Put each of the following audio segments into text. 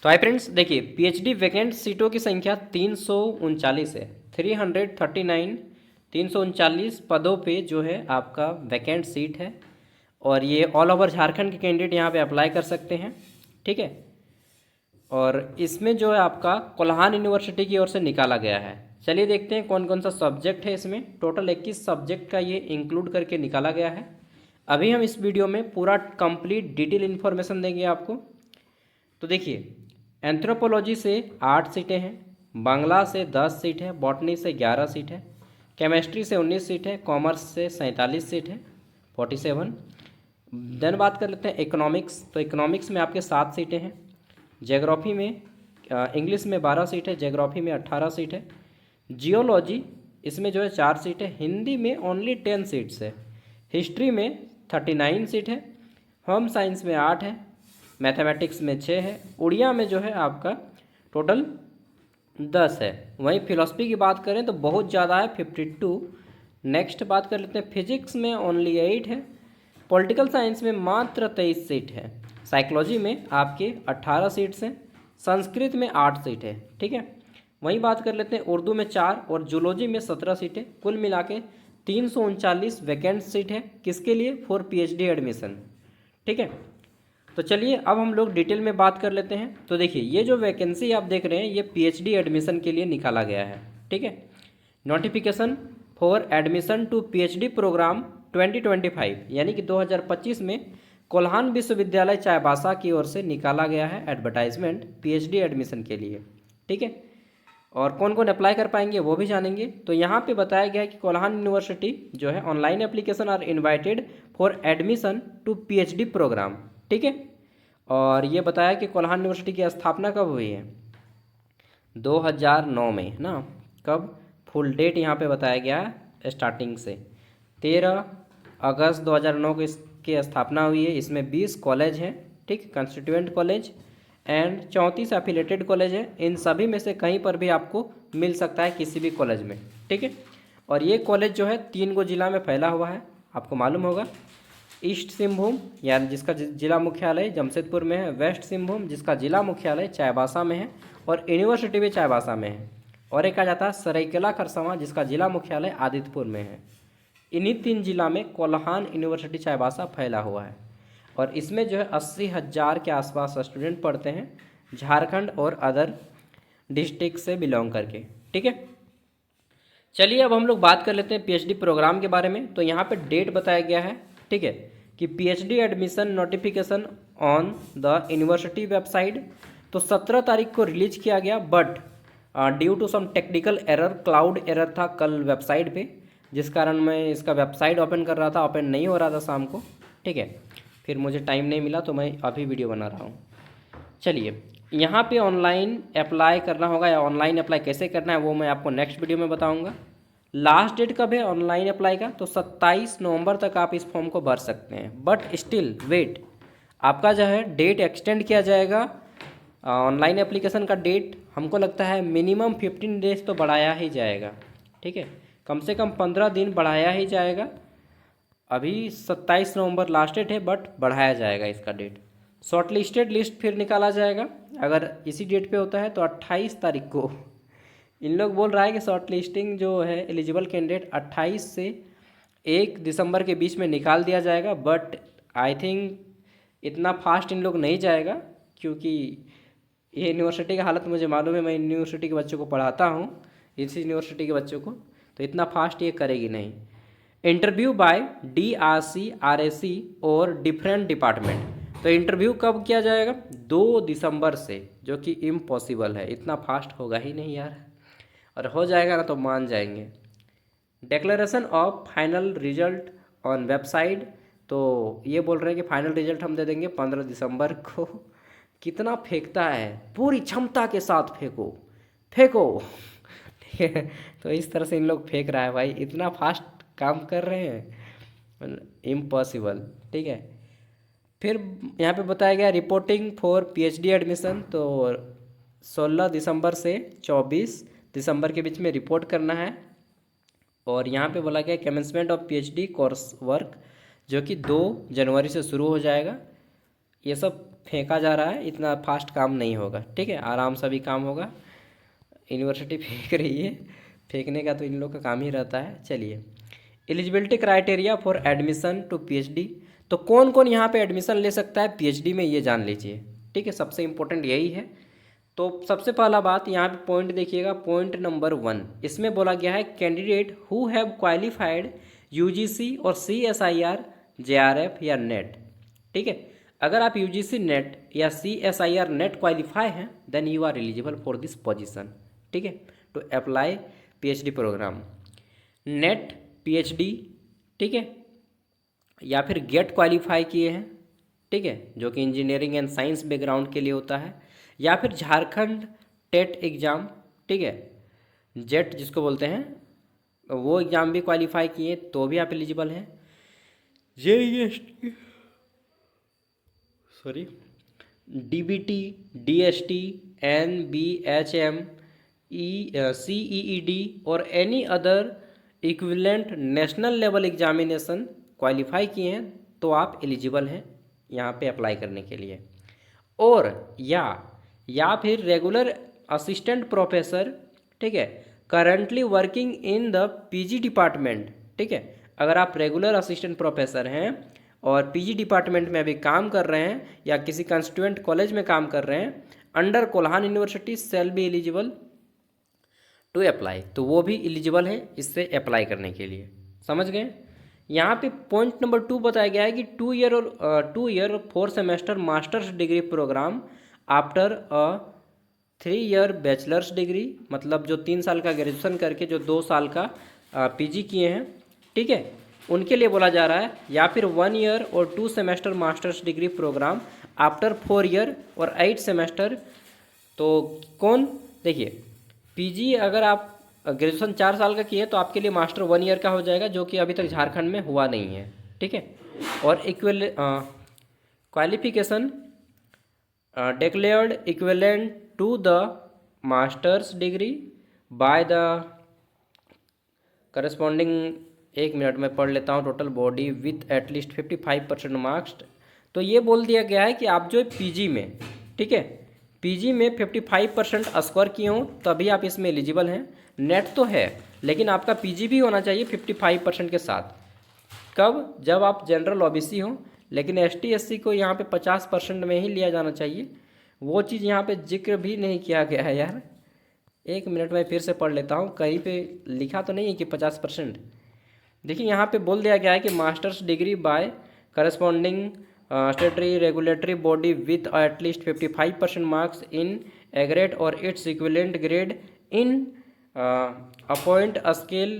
तो hi friends, देखिए PhD vacant सीटों की संख्या 339 है। 339 339 पदों पे जो है आपका वैकेंट सीट है और ये ऑल ओवर झारखंड के कैंडिडेट यहाँ पे अप्लाई कर सकते हैं। ठीक है। और इसमें जो है आपका कोल्हान यूनिवर्सिटी की ओर से निकाला गया है। चलिए देखते हैं कौन कौन सा सब्जेक्ट है। इसमें टोटल 21 सब्जेक्ट का ये इंक्लूड करके निकाला गया है। अभी हम इस वीडियो में पूरा कंप्लीट डिटेल इन्फॉर्मेशन देंगे आपको। तो देखिए, एंथ्रोपोलॉजी से 8 सीटें हैं, बांग्ला से 10 सीट है, बॉटनी से 11 सीट है, केमिस्ट्री से 19 सीट है, कॉमर्स से 47 सीट है 47। देन बात कर लेते हैं इकोनॉमिक्स। तो इकोनॉमिक्स में आपके 7 सीटें हैं, ज्योग्राफी में इंग्लिश में 12 सीट है, ज्योग्राफी में 18 सीट है, जियोलॉजी इसमें जो है 4 सीट है, हिंदी में ओनली 10 सीट्स है, हिस्ट्री में 39 सीट है, होम साइंस में 8 है, मैथमेटिक्स में 6 है, उड़िया में जो है आपका टोटल 10 है। वहीं फिलॉसफी की बात करें तो बहुत ज़्यादा है, 52। नेक्स्ट बात कर लेते हैं, फिजिक्स में ओनली 8 है, पॉलिटिकल साइंस में मात्र 23 सीट है, साइकोलॉजी में आपके 18 सीट्स हैं, संस्कृत में 8 सीट है। ठीक है। वहीं बात कर लेते हैं उर्दू में 4 और जूलॉजी में 17 सीटें। कुल मिला के 339 वैकेंट सीट है। किसके लिए? For PhD admission. ठीक है। तो चलिए अब हम लोग डिटेल में बात कर लेते हैं। तो देखिए, ये जो वैकेंसी आप देख रहे हैं ये पीएचडी एडमिशन के लिए निकाला गया है। ठीक है। Notification for admission to PhD program 2025 यानी कि 2025 में कोल्हान विश्वविद्यालय चाईबासा की ओर से निकाला गया है एडवर्टाइजमेंट पीएचडी एडमिशन के लिए। ठीक है। और कौन कौन अप्लाई कर पाएंगे वो भी जानेंगे। तो यहाँ पे बताया गया है कि कोल्हान यूनिवर्सिटी जो है online application are invited for admission to PhD program. ठीक है। और ये बताया कि कोल्हान यूनिवर्सिटी की स्थापना कब हुई है? 2009 में, है ना। कब? फुल डेट यहाँ पे बताया गया है स्टार्टिंग से 13 अगस्त 2009 को इसकी स्थापना हुई है। इसमें 20 कॉलेज हैं, ठीक, constituent college and 34 affiliated college है। इन सभी में से कहीं पर भी आपको मिल सकता है किसी भी कॉलेज में। ठीक है। और ये कॉलेज जो है 3 गो जिला में फैला हुआ है, आपको मालूम होगा। ईस्ट सिंहभूम यानी जिसका जिला मुख्यालय जमशेदपुर में है, वेस्ट सिंहभूम जिसका जिला मुख्यालय चाईबासा में है और यूनिवर्सिटी भी चाईबासा में है, और एक आ जाता है सरायकेला खरसावां जिसका जिला मुख्यालय आदित्यपुर में है। इन्हीं 3 जिला में कोल्हान यूनिवर्सिटी चाईबासा फैला हुआ है और इसमें जो है 80,000 के आसपास स्टूडेंट पढ़ते हैं, झारखंड और अदर डिस्ट्रिक्ट से बिलोंग करके। ठीक है। चलिए अब हम लोग बात कर लेते हैं पीएचडी प्रोग्राम के बारे में। तो यहाँ पे डेट बताया गया है, ठीक है, कि PhD admission notification on the university website. तो 17 तारीख को रिलीज किया गया, but due to some technical error, cloud error था कल वेबसाइट पे, जिस कारण मैं इसका वेबसाइट ओपन कर रहा था, ओपन नहीं हो रहा था शाम को। ठीक है। फिर मुझे टाइम नहीं मिला तो मैं अभी वीडियो बना रहा हूँ। चलिए, यहाँ पे ऑनलाइन अप्लाई करना होगा या ऑनलाइन अप्लाई कैसे करना है वो मैं आपको नेक्स्ट वीडियो में बताऊँगा। लास्ट डेट कब है ऑनलाइन अप्लाई का? तो 27 नवंबर तक आप इस फॉर्म को भर सकते हैं, बट स्टिल वेट, आपका जो है डेट एक्सटेंड किया जाएगा। ऑनलाइन एप्लीकेशन का डेट हमको लगता है मिनिमम 15 डेज तो बढ़ाया ही जाएगा। ठीक है, कम से कम 15 दिन बढ़ाया ही जाएगा। अभी 27 नवंबर लास्ट डेट है, बट बढ़ाया जाएगा इसका डेट। शॉर्ट लिस्टेड लिस्ट फिर निकाला जाएगा, अगर इसी डेट पे होता है तो 28 तारीख को। इन लोग बोल रहा है कि शॉर्ट लिस्टिंग जो है एलिजिबल कैंडिडेट 28 से 1 दिसंबर के बीच में निकाल दिया जाएगा, बट आई थिंक इतना फास्ट इन लोग नहीं जाएगा, क्योंकि ये यूनिवर्सिटी का हालत मुझे मालूम है, मैं यूनिवर्सिटी के बच्चों को पढ़ाता हूँ, इसी यूनिवर्सिटी के बच्चों को, तो इतना फास्ट ये करेगी नहीं। इंटरव्यू बाय DRC RAC और डिफरेंट डिपार्टमेंट। तो इंटरव्यू कब किया जाएगा? 2 दिसंबर से, जो कि इम्पॉसिबल है, इतना फास्ट होगा ही नहीं यार, और हो जाएगा ना तो मान जाएंगे। Declaration of final result on website. तो ये बोल रहे हैं कि फाइनल रिजल्ट हम दे देंगे 15 दिसंबर को। कितना फेंकता है, पूरी क्षमता के साथ फेंको फेंको। ठीक है, तो इस तरह से इन लोग फेंक रहा है भाई, इतना फास्ट काम कर रहे हैं, इम्पॉसिबल। ठीक है। फिर यहाँ पे बताया गया रिपोर्टिंग फॉर पीएचडी एडमिशन। तो 16 दिसंबर से 24 दिसंबर के बीच में रिपोर्ट करना है। और यहाँ पे बोला गया commencement of PhD course work, जो कि 2 जनवरी से शुरू हो जाएगा। ये सब फेंका जा रहा है, इतना फास्ट काम नहीं होगा, ठीक है, आराम से भी काम होगा। यूनिवर्सिटी फेंक रही है, फेंकने का तो इन लोग का काम ही रहता है। चलिए, eligibility criteria for admission to PhD. तो कौन कौन यहाँ पे एडमिशन ले सकता है पीएचडी में, ये जान लीजिए, ठीक है, सबसे इम्पोर्टेंट यही है। तो सबसे पहला बात यहाँ पे पॉइंट देखिएगा, पॉइंट नंबर 1, इसमें बोला गया है candidate who have qualified UGC और सीएसआईआर जेआरएफ या नेट, ठीक है। अगर आप यूजीसी नेट या सीएसआईआर नेट क्वालिफाई हैं then you are eligible for this position, ठीक है, to apply PhD program. NET PhD, ठीक है, या फिर गेट क्वालिफाई किए हैं, ठीक है, जो कि इंजीनियरिंग एंड साइंस बैकग्राउंड के लिए होता है, या फिर झारखंड टेट एग्ज़ाम, ठीक है, जेट जिसको बोलते हैं, वो एग्ज़ाम भी क्वालिफाई किए तो भी आप एलिजिबल हैं। JEST, sorry, DBT, DST, NBHM, CEED or any other equivalent national level examination qualify किए हैं तो आप एलिजिबल हैं यहाँ पे अप्लाई करने के लिए। और या फिर रेगुलर असिस्टेंट प्रोफेसर, ठीक है, currently working in the PG department, ठीक है, अगर आप रेगुलर असिस्टेंट प्रोफेसर हैं और पीजी डिपार्टमेंट में अभी काम कर रहे हैं या किसी कंस्टिट्यूएंट कॉलेज में काम कर रहे हैं under Kolhan university shall be eligible to apply, तो वो भी एलिजिबल है इससे अप्लाई करने के लिए। समझ गए? यहाँ पे पॉइंट नंबर 2 बताया गया है कि 2 year 4 semester masters degree program after 3 year bachelors degree, मतलब जो 3 साल का ग्रेजुएशन करके जो 2 साल का पीजी किए हैं, ठीक है, उनके लिए बोला जा रहा है। या फिर 1 ईयर और 2 semester masters degree program after 4 year और 8 सेमेस्टर। तो कौन, देखिए, पीजी अगर आप ग्रेजुएशन 4 साल का किए तो आपके लिए मास्टर 1 ईयर का हो जाएगा, जो कि अभी तक झारखंड में हुआ नहीं है, ठीक है। और qualification declared equivalent to the masters degree by the corresponding, 1 minute में पढ़ लेता हूँ, total body with at least 55% marks. तो ये बोल दिया गया है कि आप जो पीजी में, ठीक है, पीजी में 55% स्कोर किए हों तभी आप इसमें एलिजिबल हैं। नेट तो है लेकिन आपका पीजी भी होना चाहिए 55% के साथ। कब? जब आप जनरल ओबीसी हों, लेकिन एसटी एससी को यहाँ पे 50% में ही लिया जाना चाहिए। वो चीज़ यहाँ पे जिक्र भी नहीं किया गया है यार। 1 मिनट में फिर से पढ़ लेता हूँ, कहीं पे लिखा तो नहीं है कि 50%। देखिए यहाँ पे बोल दिया गया है कि masters degree by corresponding statutory regulatory body with at least 55% marks in A grade or its equivalent grade in a point scale.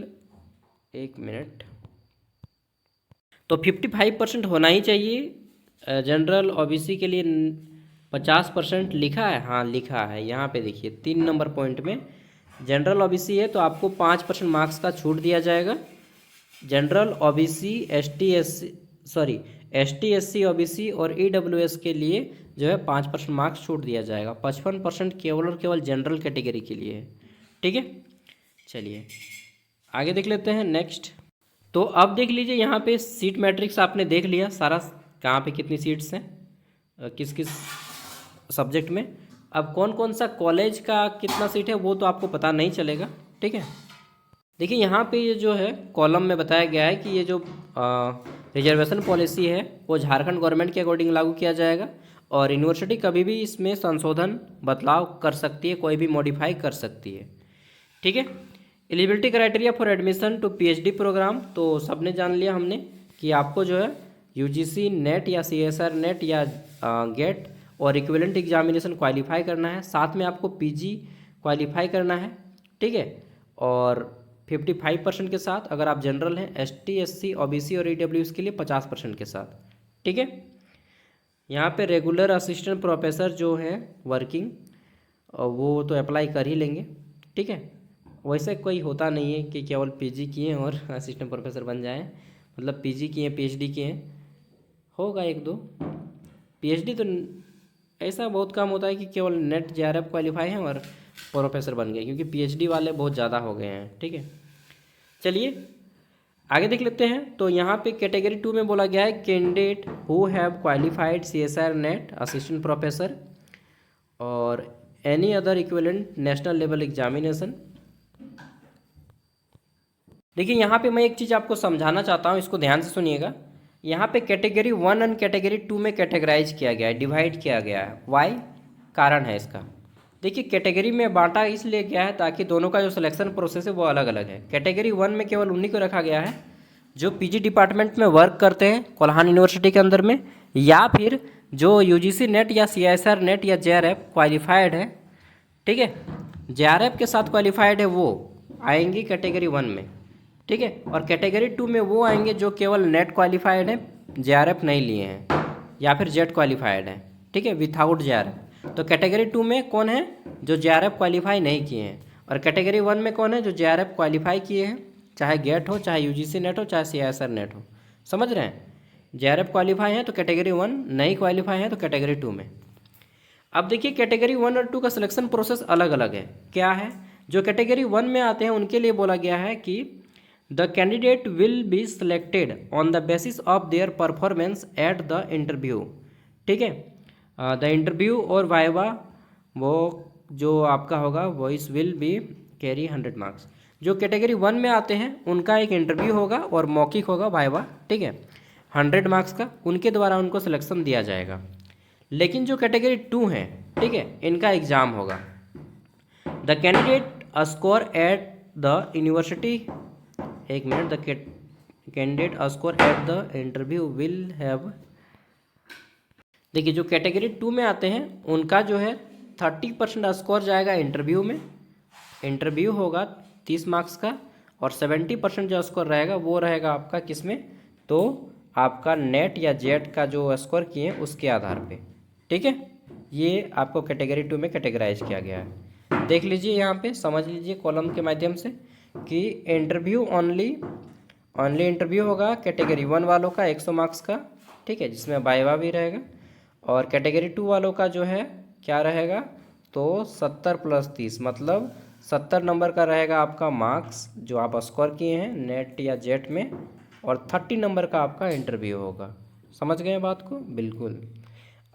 1 minute, तो 55% होना ही चाहिए। जनरल ओबीसी के लिए 50% लिखा है, हाँ लिखा है यहाँ पे, देखिए 3 नंबर पॉइंट में जनरल ओबीसी है तो आपको 5% मार्क्स का छूट दिया जाएगा। General OBC, ST SC OBC और ईडब्ल्यूएस के लिए जो है 5% मार्क्स छूट दिया जाएगा। 55% केवल और केवल जनरल कैटेगरी के लिए है, ठीक है। चलिए आगे देख लेते हैं नेक्स्ट। तो अब देख लीजिए यहाँ पे सीट मैट्रिक्स आपने देख लिया सारा, कहाँ पे कितनी सीट्स हैं किस किस सब्जेक्ट में। अब कौन कौन सा कॉलेज का कितना सीट है वो तो आपको पता नहीं चलेगा, ठीक है। देखिए यहाँ पे ये जो है कॉलम में बताया गया है कि ये जो रिजर्वेशन पॉलिसी है वो झारखंड गवर्नमेंट के अकॉर्डिंग लागू किया जाएगा और यूनिवर्सिटी कभी भी इसमें संशोधन बदलाव कर सकती है, कोई भी मॉडिफाई कर सकती है, ठीक है। Eligibility criteria for admission to PhD program, तो सबने जान लिया हमने कि आपको जो है यूजीसी नेट या सीएसआर नेट या गेट और इक्विवेलेंट एग्जामिनेशन क्वालिफाई करना है, साथ में आपको पीजी क्वालिफाई करना है, ठीक है। और 55% के साथ, अगर आप जनरल हैं, एसटी एससी ओबीसी और ईडब्ल्यूएस के लिए 50% के साथ, ठीक है। यहाँ पे रेगुलर असिस्टेंट प्रोफेसर जो हैं वर्किंग, वो तो अप्लाई कर ही लेंगे, ठीक है। वैसे कोई होता नहीं है कि केवल पीजी किए और असिस्टेंट प्रोफेसर बन जाएं, मतलब पीजी किए पीएचडी किए, होगा 1-2 पीएचडी, तो ऐसा बहुत कम होता है कि केवल नेट जेआरएफ क्वालिफाई हैं और प्रोफेसर बन गए, क्योंकि पीएचडी वाले बहुत ज़्यादा हो गए हैं, ठीक है। चलिए आगे देख लेते हैं। तो यहाँ पे कैटेगरी 2 में बोला गया है candidate who have qualified CSIR NET assistant professor or any other equivalent national level examination. देखिए यहाँ पे मैं एक चीज़ आपको समझाना चाहता हूँ, इसको ध्यान से सुनिएगा। यहाँ पे कैटेगरी 1 और कैटेगरी 2 में कैटेगराइज किया गया है, डिवाइड किया गया है। वाई कारण है इसका। देखिए कैटेगरी में बांटा इसलिए गया है ताकि दोनों का जो सिलेक्शन प्रोसेस है वो अलग अलग है। कैटेगरी 1 में केवल उन्हीं को रखा गया है जो पीजी डिपार्टमेंट में वर्क करते हैं कोल्हान यूनिवर्सिटी के अंदर में, या फिर जो यूजीसी नेट या CSIR नेट या JRF क्वालिफाइड है, ठीक है, JRF के साथ क्वालिफाइड है, वो आएंगी कैटेगरी 1 में, ठीक है। और कैटेगरी 2 में वो आएंगे जो केवल नेट क्वालिफाइड है, JRF नहीं लिए हैं, या फिर जेट क्वालिफाइड है, ठीक है, विथआउट JRF। तो कैटेगरी 2 में कौन है जो JRF क्वालिफाई नहीं किए हैं, और कैटेगरी 1 में कौन है जो JRF क्वालिफाई किए हैं, चाहे गेट हो, चाहे UGC नेट हो, चाहे CSIR नेट हो। समझ रहे हैं? JRF क्वालिफाई है तो कैटेगरी 1, नहीं क्वालिफाई है तो कैटेगरी 2 में। अब देखिए कैटेगरी 1 और 2 का सिलेक्शन प्रोसेस अलग अलग है। क्या है? जो कैटेगरी 1 में आते हैं उनके लिए बोला गया है कि the candidate will be selected on the basis of their performance at the interview, ठीक है। द इंटरव्यू और वाइवा वो जो आपका होगा voice will be carry 100 marks. जो कैटेगरी 1 में आते हैं उनका एक इंटरव्यू होगा और मौखिक होगा वाइवा, ठीक है, 100 मार्क्स का, उनके द्वारा उनको सिलेक्शन दिया जाएगा। लेकिन जो कैटेगरी 2 है, ठीक है, इनका एग्ज़ाम होगा। The candidate score at the university, एक minute, the candidate score at the interview will have, देखिए जो कैटेगरी 2 में आते हैं उनका जो है 30% स्कोर जाएगा इंटरव्यू में, इंटरव्यू होगा 30 मार्क्स का, और 70% जो स्कोर रहेगा वो रहेगा आपका किस में, तो आपका नेट या जेट का जो स्कोर किए हैं उसके आधार पे, ठीक है। ये आपको कैटेगरी 2 में कैटेगराइज किया गया है। देख लीजिए यहाँ पे, समझ लीजिए कॉलम के माध्यम से कि इंटरव्यू ओनली इंटरव्यू होगा कैटेगरी 1 वालों का 100 मार्क्स का, ठीक है, जिसमें वाइवा भी रहेगा। और कैटेगरी 2 वालों का जो है क्या रहेगा, तो 70 + 30 मतलब 70 नंबर का रहेगा आपका मार्क्स जो आप स्कोर किए हैं नेट या जेट में, और 30 नंबर का आपका इंटरव्यू होगा। समझ गए बात को? बिल्कुल।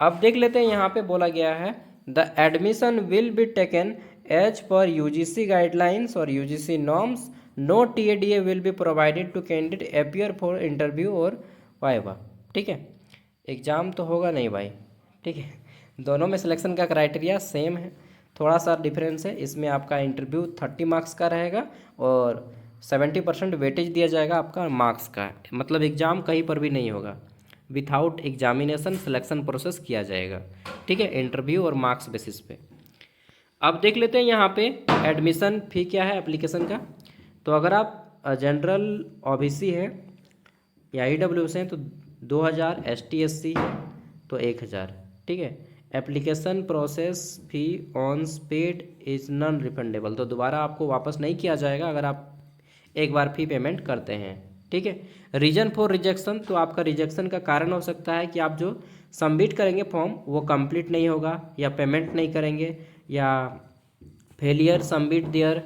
अब देख लेते हैं, यहाँ पे बोला गया है the admission will be taken as per UGC guidelines और UGC norms, no TADA will be provided to candidate appear for interview और वाइवा, ठीक है। एग्ज़ाम तो होगा नहीं भाई, ठीक है, दोनों में सिलेक्शन का क्राइटेरिया सेम है, थोड़ा सा डिफरेंस है। इसमें आपका इंटरव्यू 30 मार्क्स का रहेगा और 70% वेटेज दिया जाएगा आपका मार्क्स का, मतलब एग्ज़ाम कहीं पर भी नहीं होगा, विथआउट एग्जामिनेशन सिलेक्शन प्रोसेस किया जाएगा, ठीक है, इंटरव्यू और मार्क्स बेसिस पे। अब देख लेते हैं यहाँ पे एडमिशन फ़ी क्या है एप्लीकेशन का। तो अगर आप जनरल OBC है या EWS हैं तो 2000, ST SC है तो 1000, ठीक है। Application process fee on paid is non refundable, तो दोबारा आपको वापस नहीं किया जाएगा अगर आप एक बार फ़ी पेमेंट करते हैं, ठीक है। रीज़न फॉर रिजेक्शन, तो आपका रिजेक्शन का कारण हो सकता है कि आप जो सबमिट करेंगे फॉर्म वो कंप्लीट नहीं होगा, या पेमेंट नहीं करेंगे, या failure submit there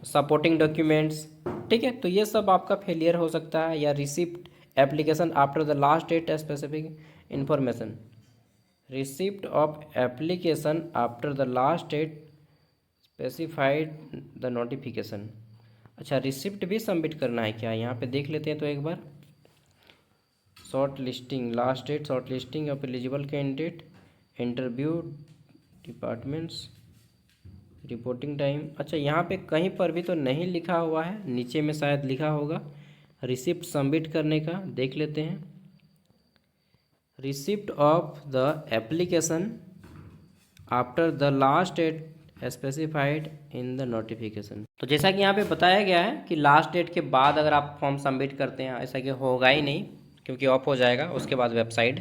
supporting documents, ठीक है, तो ये सब आपका फेलियर हो सकता है, या receipt application after the last date specific information, receipt of application after the last date specified the notification. अच्छा, रिसिप्ट भी सबमिट करना है क्या? यहाँ पे देख लेते हैं तो एक बार, short listing, last date short listing of eligible candidate, interview departments, reporting time. अच्छा, यहाँ पे कहीं पर भी तो नहीं लिखा हुआ है, नीचे में शायद लिखा होगा रिसिप्ट सबमिट करने का, देख लेते हैं। Receipt of the application after the last date specified in the notification. तो जैसा कि यहाँ पे बताया गया है कि लास्ट डेट के बाद अगर आप फॉर्म सबमिट करते हैं, ऐसा कि होगा ही नहीं क्योंकि ऑफ हो जाएगा उसके बाद वेबसाइट,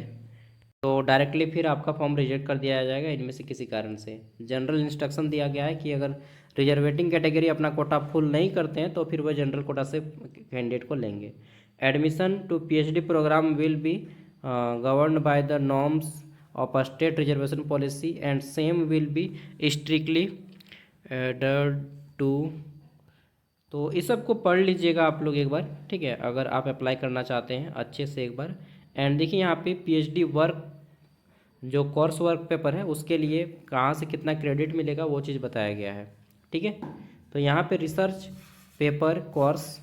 तो डायरेक्टली फिर आपका फॉर्म रिजेक्ट कर दिया जाएगा इनमें से किसी कारण से। जनरल इंस्ट्रक्शन दिया गया है कि अगर रिजर्वेटिंग कैटेगरी अपना कोटा फुल नहीं करते हैं तो फिर वह जनरल कोटा से कैंडिडेट को लेंगे। Admission to PhD program will be governed by the norms of a state reservation policy and same will be strictly adhered to तो इस सब को पढ़ लीजिएगा आप लोग एक बार, ठीक है, अगर आप अप्लाई करना चाहते हैं अच्छे से एक बार। एंड देखिए यहाँ पे पीएचडी वर्क जो कोर्स वर्क पेपर है उसके लिए कहाँ से कितना क्रेडिट मिलेगा वो चीज़ बताया गया है, ठीक है। तो यहाँ पे रिसर्च पेपर कोर्स,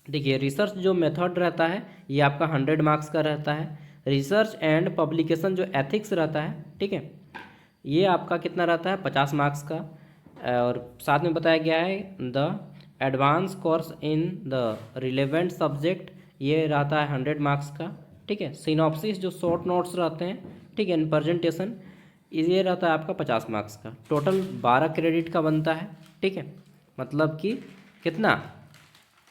देखिए रिसर्च जो मेथड रहता है ये आपका 100 मार्क्स का रहता है। रिसर्च एंड पब्लिकेशन जो एथिक्स रहता है, ठीक है, ये आपका कितना रहता है 50 मार्क्स का। और साथ में बताया गया है the advance course in the relevant subject, ये रहता है 100 मार्क्स का, ठीक है। सिनॉप्सिस जो शॉर्ट नोट्स रहते हैं, ठीक है, इन प्रेजेंटेशन, ये रहता है आपका 50 मार्क्स का। टोटल 12 क्रेडिट का बनता है, ठीक है, मतलब कि कितना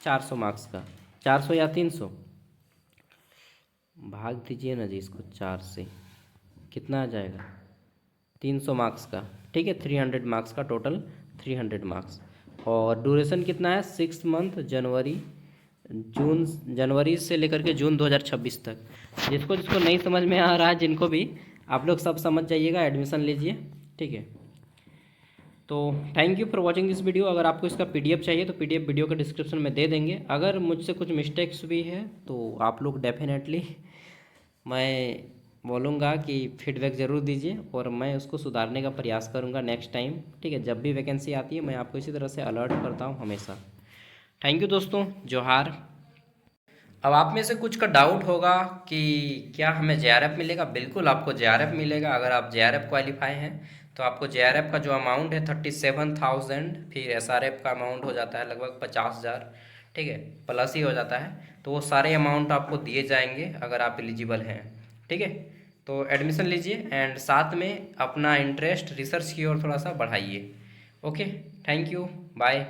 400 मार्क्स का, 400 या 300, भाग दीजिए ना जी इसको 4 से, कितना आ जाएगा 300 मार्क्स का, ठीक है। 300 मार्क्स का टोटल, 300 मार्क्स। और ड्यूरेशन कितना है 6 मंथ, जनवरी से लेकर के जून 2026 तक। जिसको जिसको नहीं समझ में आ रहा है, जिनको भी, आप लोग सब समझ जाइएगा, एडमिशन लीजिए, ठीक है। तो thank you for watching this video. अगर आपको इसका पीडीएफ चाहिए तो पीडीएफ वीडियो के डिस्क्रिप्शन में दे देंगे। अगर मुझसे कुछ मिस्टेक्स भी है तो आप लोग डेफिनेटली, मैं बोलूँगा कि फीडबैक ज़रूर दीजिए और मैं उसको सुधारने का प्रयास करूँगा नेक्स्ट टाइम, ठीक है। जब भी वैकेंसी आती है मैं आपको इसी तरह से अलर्ट करता हूँ हमेशा। थैंक यू दोस्तों, जोहार। अब आप में से कुछ का डाउट होगा कि क्या हमें जेआरएफ मिलेगा। बिल्कुल आपको जेआरएफ मिलेगा। अगर आप जेआरएफ क्वालिफाई हैं तो आपको जेआरएफ का जो अमाउंट है 37,000, फिर एसआरएफ का अमाउंट हो जाता है लगभग 50,000, ठीक है, प्लस ही हो जाता है। तो वो सारे अमाउंट आपको दिए जाएंगे अगर आप एलिजिबल हैं, ठीक है। तो एडमिशन लीजिए एंड साथ में अपना इंटरेस्ट रिसर्च की ओर थोड़ा सा बढ़ाइए। Okay, thank you, bye.